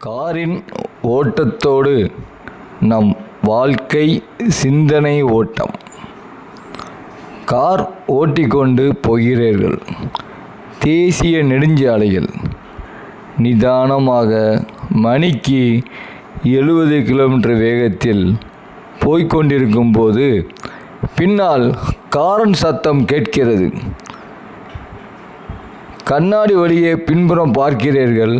காரின் ஓட்டத்தோடு நம் வாழ்க்கை சிந்தனை ஓட்டம். கார் ஓட்டிக்கொண்டு போகிறீர்கள். தேசிய நெடுஞ்சாலையில் நிதானமாக மணிக்கு 70 கிலோமீட்டர் வேகத்தில் போய்கொண்டிருக்கும் போது பின்னால் காரன் சத்தம் கேட்கிறது. கண்ணாடி வழியே பின்புறம் பார்க்கிறீர்கள்.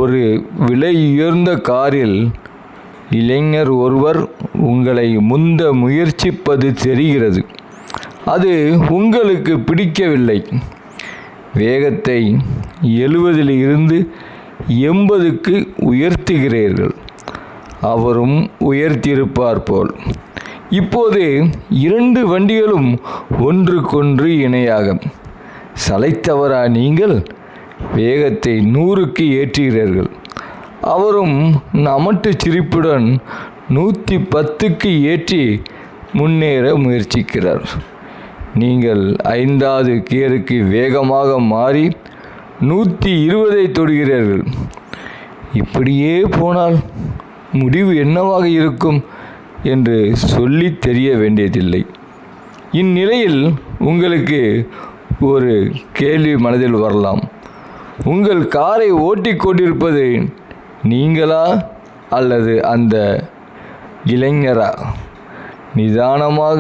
ஒரு விலையுயர்ந்த காரில் இளைஞர் ஒருவர் உங்களை முந்த முயற்சிப்பது தெரிகிறது. அது உங்களுக்கு பிடிக்கவில்லை. வேகத்தை 70 இருந்து 80க்கு உயர்த்துகிறீர்கள். அவரும் உயர்த்தியிருப்பார் போல். இப்போது 2 வண்டிகளும் ஒன்றுக்கொன்று இணையாக. சளைத்தவரா நீங்கள்? வேகத்தை 100க்கு ஏற்றுகிறீர்கள். அவரும் நமட்டு சிரிப்புடன் 110க்கு ஏற்றி முன்னேற முயற்சிக்கிறார். நீங்கள் 5வது கியருக்கு வேகமாக மாறி 120ஐ தொடுகிறீர்கள். இப்படியே போனால் முடிவு என்னவாக இருக்கும் என்று சொல்லி தெரிய வேண்டியதில்லை. இந்நிலையில் உங்களுக்கு ஒரு கேள்வி மனதில் வரலாம். உங்கள் காரை ஓட்டிக்கொண்டிருப்பது நீங்களா அல்லது அந்த இளைஞரா? நிதானமாக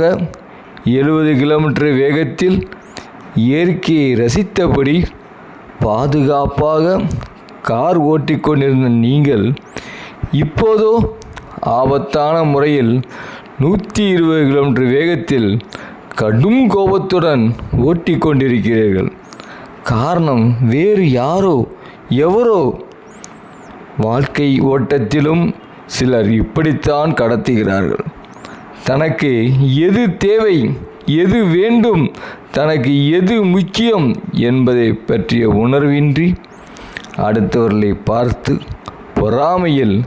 70 கிலோமீட்டர் வேகத்தில் இயற்கையை ரசித்தபடி பாதுகாப்பாக கார் ஓட்டிக்கொண்டிருந்த நீங்கள் இப்போதோ ஆபத்தான முறையில் 120 கிலோமீட்டர் வேகத்தில் கடும் கோபத்துடன் ஓட்டிக்கொண்டிருக்கிறீர்கள். காரணம் வேறு யாரோ எவரோ. வாழ்க்கை ஓட்டத்திலும் சிலர் இப்படித்தான் கடத்துகிறார்கள். தனக்கு எது தேவை, எது வேண்டும், தனக்கு எது முக்கியம் என்பதை பற்றிய உணர்வின்றி அடுத்தவர்களை பார்த்து பொறாமையில்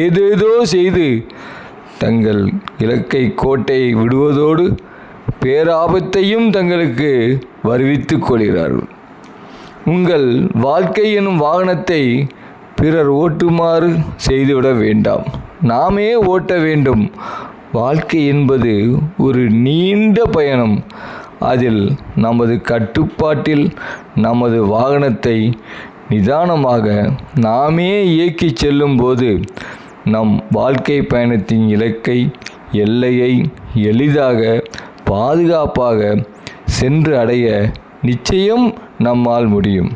ஏதேதோ செய்து தங்கள் இலக்கை கோட்டையை விடுவதோடு பேராபத்தையும் தங்களுக்கு வருவித்துக் கொள்கிறார்கள். உங்கள் வாழ்க்கை எனும் வாகனத்தை பிறர் ஓட்டுமாறு செய்துவிட வேண்டாம். நாமே ஓட்ட வேண்டும். வாழ்க்கை என்பது ஒரு நீண்ட பயணம். அதில் நமது கட்டுப்பாட்டில் நமது வாகனத்தை நிதானமாக நாமே இயக்கிச் செல்லும்போது நம் வாழ்க்கை பயணத்தின் இலக்கை, எல்லையை எளிதாக பாதுகாப்பாக சென்று அடைய நிச்சயம் நம்மால் முடியும்.